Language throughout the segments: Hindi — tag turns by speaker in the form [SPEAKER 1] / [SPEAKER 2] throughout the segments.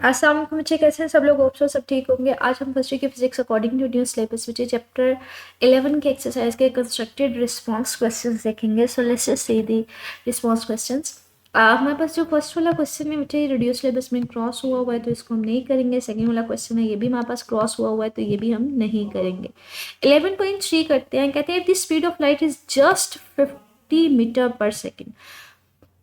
[SPEAKER 1] अस्सलाम वालेकुम बच्चे, कैसे हैं सब लोग? होप सो सब ठीक होंगे। आज हम फर्स्ट ईयर की physics according to new syllabus बच्चे चैप्टर 11 के एक्सरसाइज के कंस्ट्रक्टेड रिस्पांस क्वेश्चंस देखेंगे। So let's just see the response questions. हमारे पास जो फर्स्ट वाला क्वेश्चन है बच्चे, रेडियो सिलेबस में क्रॉस हुआ है तो इसको हम नहीं करेंगे। सेकंड वाला क्वेश्चन है, ये भी हमारे पास क्रॉस हुआ है तो ये भी हम नहीं करेंगे। 11.3 करते हैं। कहते हैं the speed of light is just 50 metre per second,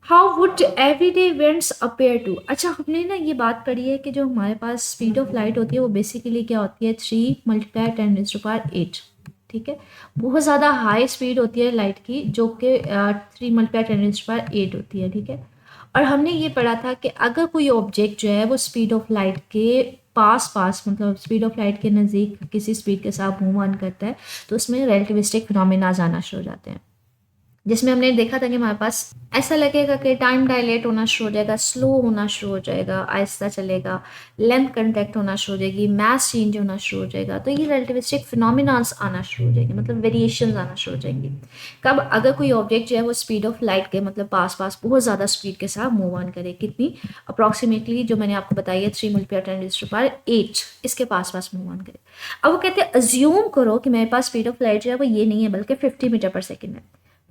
[SPEAKER 1] how would everyday events appear to. अच्छा, हमने ना ये बात पढ़ी है कि जो हमारे पास स्पीड ऑफ लाइट होती है वो बेसिकली क्या होती है, 3 × 10⁸ ठीक है। बहुत ज़्यादा हाई स्पीड होती है लाइट की, जो कि 3 × 10⁸ होती है, ठीक है। और हमने ये पढ़ा था कि अगर कोई ऑब्जेक्ट जो है वो स्पीड ऑफ लाइट के पास पास, मतलब स्पीड ऑफ लाइट के नज़दीक किसी स्पीड के साथ मूव ऑन करता है तो उसमें रिलेटिविस्टिक फिनोमेना आना शुरू हो जाते हैं, जिसमें हमने देखा था कि हमारे पास ऐसा लगेगा कि टाइम डायलेट होना शुरू हो जाएगा, स्लो होना शुरू हो जाएगा, आहिस्ता चलेगा, लेंथ कंटेक्ट होना शुरू हो जाएगी, मास चेंज होना शुरू हो जाएगा। तो ये रिलेटिविस्टिक फिनोमिनास आना शुरू हो जाएंगे, मतलब वेरिएशंस आना शुरू हो जाएंगी। कब? अगर कोई ऑब्जेक्ट जो है वो स्पीड ऑफ लाइट के मतलब पास पास बहुत ज़्यादा स्पीड के साथ मूव ऑन करे। कितनी? अप्रॉक्सीमेटली जो मैंने आपको बताई है 3 × 10⁸, इसके पास पास मूव ऑन करे। अब वो कहते हैं अज्यूम करो कि मेरे पास स्पीड ऑफ लाइट जो है वो ये नहीं है बल्कि 50 मीटर पर सेकेंड है।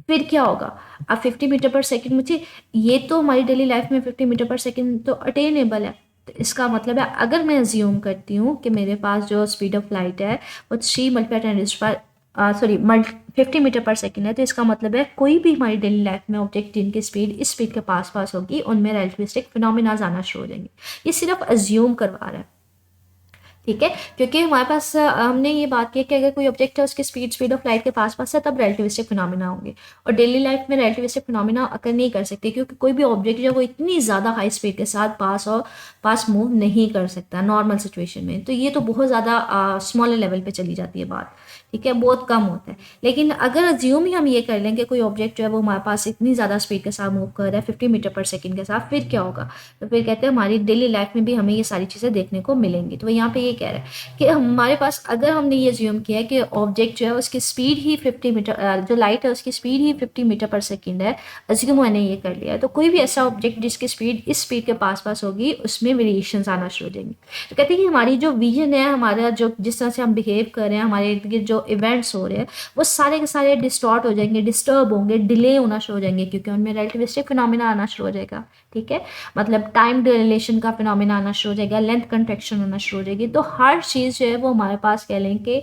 [SPEAKER 1] फिर क्या होगा? अब 50 मीटर पर सेकंड, मुझे ये तो हमारी डेली लाइफ में 50 मीटर पर सेकंड तो अटेनेबल है। तो इसका मतलब है अगर मैं अज्यूम करती हूँ कि मेरे पास जो स्पीड ऑफ लाइट है वो 3 × 50 मीटर पर सेकंड है, तो इसका मतलब है कोई भी हमारी डेली लाइफ में ऑब्जेक्ट जिनकी स्पीड इस स्पीड के पास पास होगी उनमें रिलेटिविस्टिक फिनोमेना आना शुरू हो जाएंगे। ये सिर्फ अज्यूम करवा रहा है, ठीक है, क्योंकि हमारे पास हमने ये बात की कि अगर कोई ऑब्जेक्ट है उसकी स्पीड ऑफ लाइट के पास पास है तब रिलेटिविस्टिक फिनोमेना होंगे, और डेली लाइफ में रिलेटिविस्टिक फिनोमेना अकर नहीं कर सकते क्योंकि कोई भी ऑब्जेक्ट जो वो इतनी ज़्यादा हाई स्पीड के साथ पास मूव नहीं कर सकता नॉर्मल सिचुएशन में। तो ये तो बहुत ज़्यादा स्मॉलर लेवल पे चली जाती है बात, ठीक है, बहुत कम होता है। लेकिन अगर अज्यूम ही हम ये कर लें कि कोई ऑब्जेक्ट जो है वो हमारे पास इतनी ज़्यादा स्पीड के साथ मूव कर रहा है 50 मीटर पर सेकंड के साथ, फिर क्या होगा? तो फिर कहते हैं हमारी डेली लाइफ में भी हमें ये सारी चीज़ें देखने को मिलेंगी। तो यहाँ पे ये कह रहा है कि हमारे पास अगर हमने ये ज्यूम किया कि ऑब्जेक्ट जो है उसकी स्पीड ही 50 मीटर, जो लाइट है उसकी स्पीड ही 50 मीटर पर सेकेंड है, अज्यूम मैंने ये कर लिया है, तो कोई भी ऐसा ऑब्जेक्ट जिसकी स्पीड इस स्पीड के पास पास होगी उसमें वेरिएशन आना शुरू हो जाएंगे। तो कहते हैं कि हमारी जो विजन है, हमारा जो जिस तरह से हम बिहेव कर रहे हैं, हमारे इर्द गिर्द जो इवेंट्स हो रहे हैं वो सारे के सारे डिस्टॉर्ट हो जाएंगे, डिस्टर्ब होंगे, डिले होना शुरू हो जाएंगे, क्योंकि उनमें रिलेटिविस्टिक फिनोमेना आना शुरू हो जाएगा, ठीक है। मतलब टाइम डिलेशन का फिनोमेना आना शुरू हो जाएगा, लेंथ कंट्रैक्शन होना शुरू हो जाएगी। तो हर चीज़ जो है वो हमारे पास कह लें कि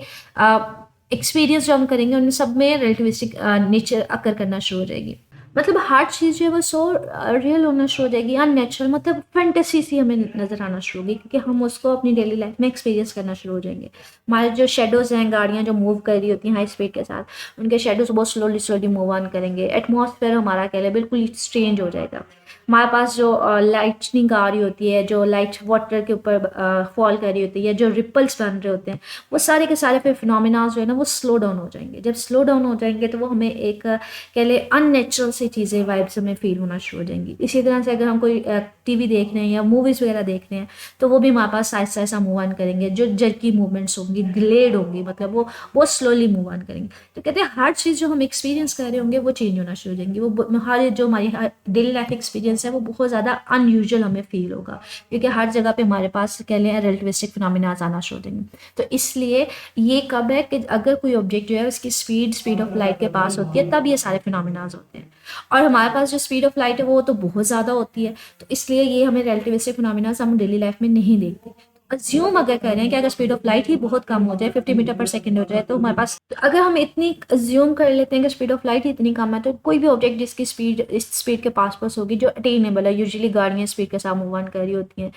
[SPEAKER 1] एक्सपीरियंस जो हम करेंगे उनमें सब में रिलेटिविस्टिक नेचर अकर करना शुरू हो जाएगी। मतलब हर चीज़ जो है वो सो रियल होना शुरू हो जाएगी, अननेचुरल, मतलब फैंटेसी सी हमें नज़र आना शुरू होगी, क्योंकि हम उसको अपनी डेली लाइफ में एक्सपीरियंस करना शुरू हो जाएंगे। हमारे जो शेडोज़ हैं, गाड़ियाँ जो मूव कर रही होती हैं हाई स्पीड के साथ, उनके शेडोज़ बहुत स्लोली स्लोली मूव ऑन करेंगे। एटमॉस्फेयर हमारा कह लें बिल्कुल चेंज हो जाएगा। हमारे पास जो लाइटनिंग आ रही होती है, जो लाइट वाटर के ऊपर फॉल कर रही होती है, जो रिपल्स बन रहे होते हैं, वो सारे के सारे फिर फिनोमिना जो है ना वो स्लो डाउन हो जाएंगे। जब स्लो डाउन हो जाएंगे तो वो हमें एक कह ले अननेचुरल सी चीज़ें, वाइब्स हमें फील होना शुरू हो जाएंगी। इसी तरह से अगर हम कोई टीवी देख रहे हैं या मूवीज़ वगैरह देख रहे हैं तो वो भी हमारे पास ऐसा ऐसा मूव ऑन करेंगे, जो जर्की मूवमेंट्स होंगी, डिलेड होंगी, मतलब वो बहुत स्लोली मूव ऑन करेंगे। तो कहते हैं हर चीज़ जो हम एक्सपीरियंस कर रहे होंगे वो चेंज होना शुरू हो जाएंगी। वो हर जो हमारी डेली लाइफ एक्सपीरियंस है वो बहुत ज़्यादा अनयूजुअल हमें फील होगा, क्योंकि हर जगह पे हमारे पास कह लें रिलेटिविस्टिक फिनोमेना आना शुरू हो जाएंगे। तो इसलिए ये कब है कि अगर कोई ऑब्जेक्ट जो है उसकी स्पीड ऑफ लाइट के पास होती है तब ये सारे फिनोमेनाज होते हैं, और हमारे पास जो स्पीड ऑफ लाइट है वो तो बहुत ज़्यादा होती है, तो इसलिए ये हमें रिलेटिविस्टिक फिनोमेनाज हम डेली लाइफ में नहीं देखते। अज्यूम अगर कर रहे हैं कि अगर स्पीड ऑफ लाइट ही बहुत कम हो जाए, 50 मीटर पर सेकंड हो जाए, तो हमारे पास, तो अगर हम इतनी अज्यूम कर लेते हैं कि स्पीड ऑफ लाइट ही इतनी कम है, तो कोई भी ऑब्जेक्ट जिसकी स्पीड इस स्पीड के पास पास होगी जो अटेनेबल है, यूजुअली गाड़ियाँ स्पीड के साथ मूव ऑन कर रही होती हैं,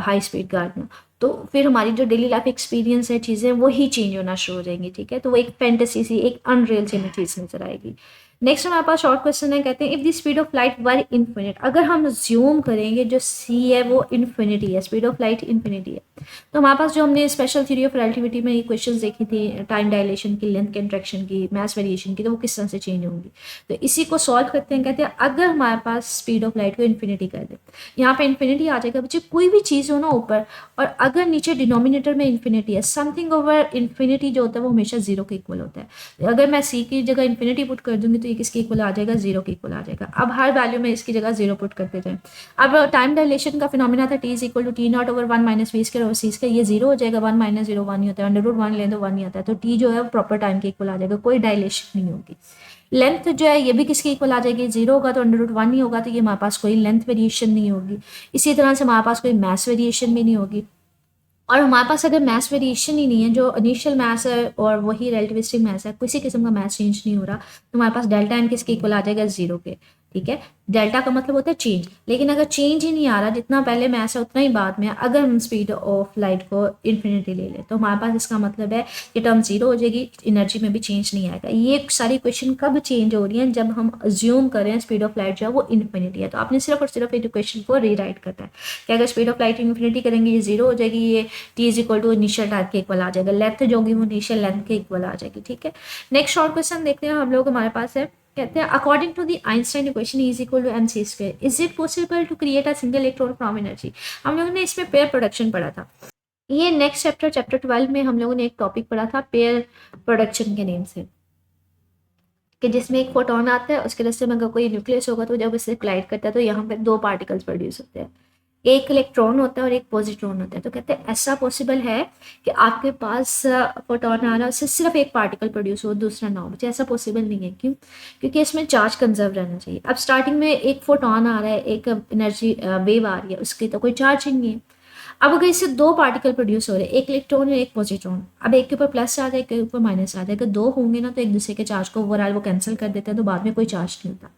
[SPEAKER 1] हाई स्पीड गाड़ियाँ, तो फिर हमारी जो डेली लाइफ एक्सपीरियंस है, चीज़ें वही चेंज होना शुरू हो जाएंगी, ठीक है। तो वो एक फैंटेसी सी, एक अनरियल सी हमें चीज़ नजर आएगी। नेक्स्ट हमारे पास शॉर्ट क्वेश्चन है, कहते हैं if the speed of light were infinite, अगर हम ज्यूम करेंगे जो सी है वो इन्फिनिटी है, स्पीड ऑफ लाइट इन्फिनिटी है, तो हमारे पास जो हमने स्पेशल थ्योरी ऑफ रिलेटिविटी में ये क्वेश्चन देखी थी टाइम डायलेशन की, लेंथ के इंट्रैक्शन की, मास वेरिएशन की, तो वो किस तरह से चेंज होंगी। तो इसी को सॉल्व करते हैं, कहते हैं अगर हमारे पास स्पीड ऑफ लाइट को इन्फिनिटी कर दे, यहाँ पे इन्फिनिटी आ जाएगा बच्चे, कोई भी चीज़ हो ना ऊपर, और अगर नीचे डिनोमिनेटर में इन्फिनिटी है, समथिंग ओवर इन्फिनिटी जो होता है वो हमेशा जीरो के इक्वल होता है। अगर मैं सी की जगह इन्फिनिटी पुट कर दूंगी तो ये किसके इक्वल आ जाएगा, जीरो के इक्वल आ जाएगा। अब हर वैल्यू में इसकी जगह जीरो पुट करते जाए। अब टाइम डायलेशन का फिनोमिना था T is equal to T not over 1 minus V square over C square, ये जीरो हो जाएगा, 1 माइनस जीरो 1 ही होता है, अंडर रूट 1 ले तो 1 ही आता है, तो टी जो है वो प्रॉपर टाइम के इक्वल आ जाएगा, कोई डायलेशन नहीं होगी। लेंथ जो है ये भी किसके इक्वल आ जाएगी, जीरो होगा तो अंडर रूट 1 ही होगा, तो ये हमारे पास कोई लेंथ वेरिएशन नहीं होगी। इसी तरह से हमारे पास कोई मास वेरिएशन भी नहीं होगी। और हमारे पास अगर मास वेरिएशन ही नहीं है, जो इनिशियल मास है और वही रिलेटिविस्टिक मास है, किसी किस्म का मास चेंज नहीं हो रहा, तो हमारे पास डेल्टा एन किसके इक्वल आ जाएगा, जीरो के। ठीक है, डेल्टा का मतलब होता है चेंज, लेकिन अगर चेंज ही नहीं आ रहा, जितना पहले मास है उतना ही बाद में, अगर हम स्पीड ऑफ लाइट को इन्फिनिटी ले लें तो हमारे पास इसका मतलब है कि टर्म जीरो हो जाएगी, एनर्जी में भी चेंज नहीं आएगा। ये सारी इक्वेशन कब चेंज हो रही है, जब हम अज्यूम करें स्पीड ऑफ लाइट जो है वो इन्फिनिटी है। तो आपने सिर्फ और सिर्फ इक्वेशन को रीराइट करना है कि अगर स्पीड ऑफ लाइट इन्फिनिटी करेंगे ये जीरो हो जाएगी, ये T is equal to initial time के इक्वल आ जाएगा, लेंथ जो होगी वो इनिशियल लेंथ के इक्वल आ जाएगी। ठीक है, नेक्स्ट शॉर्ट क्वेश्चन देखते हैं हम लोग, हमारे पास है, कहते हैं according to the Einstein equation is equal to mc square, is it possible to create a single electron from energy. हम लोगों ने इसमें पेयर प्रोडक्शन पढ़ा था। ये नेक्स्ट चैप्टर 12 में हम लोगों ने एक टॉपिक पढ़ा था पेयर प्रोडक्शन के नेम से, कि जिसमें एक फोटोन आता है, उसके रस्ते में अगर कोई न्यूक्लियस होगा तो जब इससे क्लाइड करता है तो यहाँ पे दो पार्टिकल्स प्रोड्यूस होते हैं, एक इलेक्ट्रॉन होता है और एक पॉजिट्रॉन होता है। तो कहते हैं ऐसा पॉसिबल है कि आपके पास फोटोन आ रहा है, उससे सिर्फ एक पार्टिकल प्रोड्यूस हो, दूसरा ना हो। मुझे ऐसा पॉसिबल नहीं है, क्यों, क्योंकि इसमें चार्ज कंजर्व रहना चाहिए। अब स्टार्टिंग में एक फोटोन आ रहा है, एक एनर्जी वेव आ रही है, उसकी तो कोई चार्ज ही नहीं है। अब अगर इससे दो पार्टिकल प्रोड्यूस हो रहे हैं, एक इलेक्ट्रॉन और एक पॉजिट्रॉन, अब एक के ऊपर प्लस आ जाए, एक के ऊपर माइनस आ जाए, अगर दो होंगे ना तो एक दूसरे के चार्ज को ओवरऑल वो कैंसिल कर देते हैं, तो बाद में कोई चार्ज नहीं होता।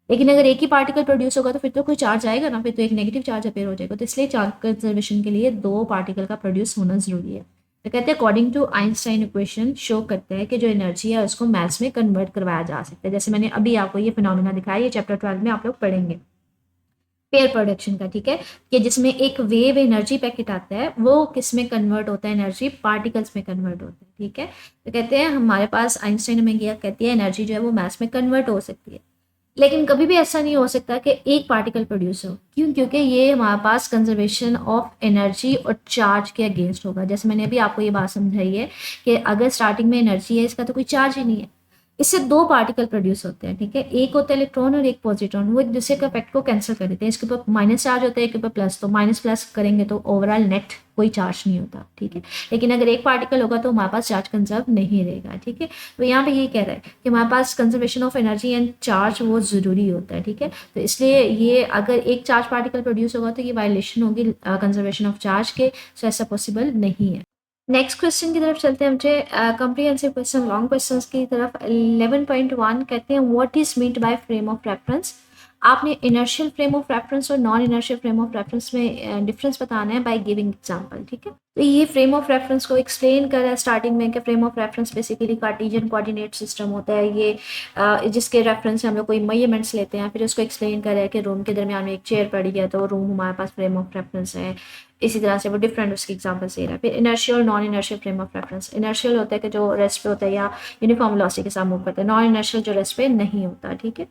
[SPEAKER 1] लेकिन अगर एक ही पार्टिकल प्रोड्यूस होगा तो फिर तो कोई चार्ज आएगा ना, फिर तो एक नेगेटिव चार्ज अपेयर हो जाएगा। तो इसलिए चार्ज कंजर्वेशन के लिए दो पार्टिकल का प्रोड्यूस होना जरूरी है। तो कहते हैं according to Einstein equation show करता है कि जो एनर्जी है उसको मैथ्स में कन्वर्ट करवाया जा सकता है। जैसे मैंने अभी आपको ये फिनोमिना दिखाया, ये चैप्टर 12 में आप लोग पढ़ेंगे पेयर प्रोडक्शन का। ठीक है, कि जिसमें एक वेव एनर्जी पैकेट आता है, वो किस में कन्वर्ट होता है, एनर्जी पार्टिकल्स में कन्वर्ट होता है। ठीक है, तो कहते हैं हमारे पास आइंस्टाइन में किया कहती है एनर्जी जो है वो मैथ्स में कन्वर्ट हो सकती है, लेकिन कभी भी ऐसा नहीं हो सकता कि एक पार्टिकल प्रोड्यूस हो। क्यों, क्योंकि ये हमारे पास कंजर्वेशन ऑफ एनर्जी और चार्ज के अगेंस्ट होगा। जैसे मैंने अभी आपको ये बात समझाई है कि अगर स्टार्टिंग में एनर्जी है, इसका तो कोई चार्ज ही नहीं है, इससे दो पार्टिकल प्रोड्यूस होते हैं। ठीक है, एक होता है इलेक्ट्रॉन और एक पॉजिट्रॉन, वो एक दूसरे का इफेक्ट को कैंसिल कर देते हैं। इसके ऊपर माइनस चार्ज होता है, एक के ऊपर प्लस, तो माइनस प्लस करेंगे तो ओवरऑल नेट कोई चार्ज नहीं होता। ठीक है, लेकिन अगर एक पार्टिकल होगा तो हमारे पास चार्ज कंजर्व नहीं रहेगा। ठीक है, तो यहाँ पे ये कह रहा है कि हमारे पास conservation of energy and charge वो जरूरी होता है। ठीक है, तो इसलिए ये अगर एक चार्ज पार्टिकल प्रोड्यूस होगा तो ये वायलेशन होगी कंजर्वेशन ऑफ चार्ज के, सो ऐसा पॉसिबल नहीं है। नेक्स्ट क्वेश्चन की तरफ चलते हैं, मुझे कॉम्प्रिहेंसिव क्वेश्चन लॉन्ग क्वेश्चंस की तरफ। 11.1 कहते हैं what is meant by frame of reference. आपने इनर्शियल फ्रेम ऑफ रेफरेंस और non inertial frame of reference में डिफरेंस बताना है बाय गिविंग एग्जांपल। ठीक है, तो ये फ्रेम ऑफ रेफरेंस को एक्सप्लेन करा है स्टार्टिंग में कि frame of reference basically Cartesian coordinate system होता है, ये जिसके रेफरेंस से हम लोग कोई मेजरमेंट्स लेते हैं। फिर उसको एक्सप्लेन करा है कि रूम के दरमियान में एक चेयर पड़ी है तो रूम हमारे पास फ्रेम ऑफ रेफरेंस है। इसी तरह से वो डिफरेंट उसकी एग्जांपल दे रहा है। फिर इनर्शियल और non inertial frame of reference. Inertial होता है कि जो रेस्ट पे होता है या यूनिफॉर्म वेलोसिटी के साथ मूव करता है, नॉन इनर्शियल जो रेस्ट पे नहीं होता। ठीक है,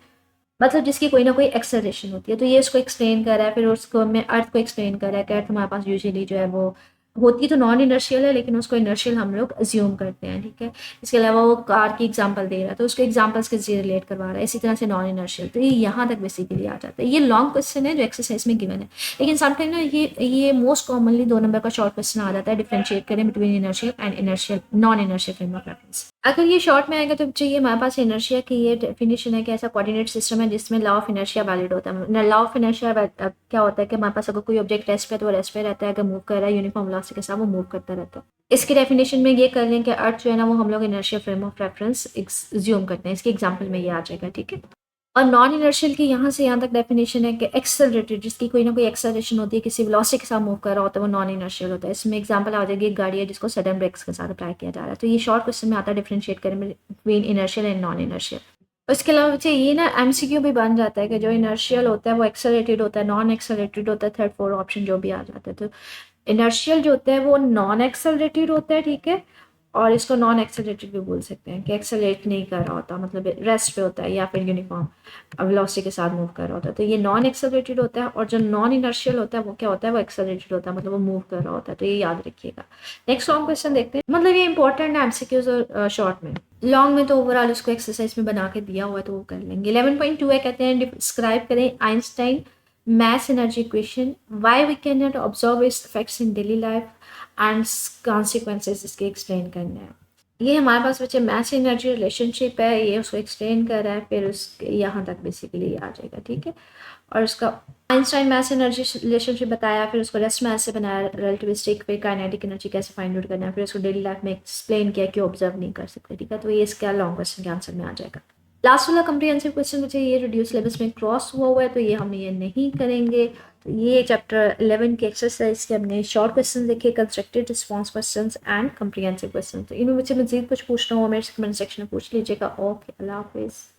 [SPEAKER 1] मतलब जिसकी कोई ना कोई एक्सेलरेशन होती है। तो ये उसको एक्सप्लेन कर रहा है। फिर उसको मैं अर्थ को एक्सप्लेन कर रहा है कि अर्थ हमारे पास यूजुअली जो है वो होती तो नॉन इनर्शियल है, लेकिन उसको इनर्शियल हम लोग अज्यूम करते हैं। ठीक है, इसके अलावा वो कार की एग्जांपल दे रहा है तो उसको एग्जांपल्स के जरिए रिलेट करवा रहा है। इसी तरह से नॉन इनर्शियल, तो ये यहाँ तक बेसिकली आ जाता है। ये लॉन्ग क्वेश्चन है जो एक्सरसाइज में गिवन है, लेकिन समटाइम ना ये मोस्ट कॉमनली 2 नंबर का शॉर्ट क्वेश्चन आ जाता है, डिफरेंशिएट करें between inertial and inertial non inertial frame of reference. अगर ये शॉर्ट में आएगा तो चाहिए हमारे पास इनर्शिया की ये डेफिनेशन है कि ऐसा कोऑर्डिनेट सिस्टम है जिसमें लॉ ऑफ इनर्शिया वैलिड होता है। लॉ ऑफ इनर्शिया क्या होता है कि हमारे पास अगर कोई ऑब्जेक्ट रेस्ट पे तो वो रेस्ट पे रहता है, अगर मूव कर रहा है यूनिफॉर्म वेलोसिटी के साथ वो मूव करता रहता है। इसकी डेफिनेशन में ये कर लें कि अर्थ जो है ना वो हम लोग inertia frame of reference assume करते हैं। इसके एग्जाम्पल में ये आ जाएगा। ठीक है, और नॉन इनर्शियल की यहाँ से यहाँ तक डेफिनेशन है कि एक्सेलरेटेड, जिसकी कोई ना कोई एक्सेलरेशन होती है, किसी वेलोसिटी के साथ मूव कर रहा होता है, वो नॉन इनर्शियल होता है। इसमें एग्जांपल आ जाएगी एक गाड़ी है जिसको सडन ब्रेक्स के साथ अप्लाई किया जा रहा है। तो ये शॉर्ट क्वेश्चन में आता है डिफरेंशिएट करें between inertial and non inertial. उसके अलावा बच्चे ये ना एमसीक्यू भी बन जाता है कि जो इनर्शियल होता है वो एक्सेलरेटेड होता है, नॉन एक्सेलरेटेड होता है, थर्ड फोर्थ ऑप्शन जो भी आ जाता है। तो इनर्शियल जो होता है वो नॉन एक्सेलरेटेड होता है, ठीक है, और इसको नॉन एक्सेलरेटेड भी बोल सकते हैं कि एक्सेलरेट नहीं कर रहा होता, मतलब रेस्ट पे होता है या फिर यूनिफॉर्म वेलोसिटी के साथ मूव कर रहा होता है, तो ये नॉन एक्सेलरेटेड होता है। और जो नॉन इनर्शियल होता है वो क्या होता है, वो एक्सेलरेटेड होता है, मतलब वो मूव कर रहा होता है, तो ये याद रखिएगा। नेक्स्ट लॉन्ग क्वेश्चन देखते हैं, मतलब ये इंपॉर्टेंट है एमसीक्यूज और शॉर्ट में। लॉन्ग में तो ओवरऑल उसको एक्सरसाइज में बना के दिया हुआ है तो वो कर लेंगे। 11.2 है, कहते हैं डिस्क्राइब करें Einstein mass energy equation, why we cannot observe its effects in daily life and consequences, इसके एक्सप्लेन करना है। ये हमारे पास बच्चे मैथ एनर्जी रिलेशनशिप है, ये उसको एक्सप्लेन कर रहा है, फिर उसके यहाँ तक बेसिकली आ जाएगा, ठीक है। और उसका आइंस्टाइन मैथ एनर्जी रिलेशनशिप बताया, फिर उसको रेस्ट मैथ से बनाया रिलेटिविस्टिक, फिर काइनेटिक एनर्जी कैसे फाइंड आउट करना है, फिर उसको डेली लाइफ में एक्सप्लेन किया कि ऑब्जर्व नहीं कर सकते, ठीक है। तो ये इसका लॉन्ग क्वेश्चन के आंसर में आ जाएगा। लास्ट वाला कंप्रीहेंसिव क्वेश्चन मुझे ये रिड्यूस सिलेबस में क्रॉस हुआ है, तो ये हम ये नहीं करेंगे। तो ये चैप्टर 11 के एक्सरसाइज के हमने शॉर्ट क्वेश्चन देखे, constructed response questions and comprehensive question. तो इनमें मुझे मजीद कुछ पूछना हो मेरे कमेंट सेक्शन में पूछ लीजिएगा। ओके, अल्लाह हाफिज़।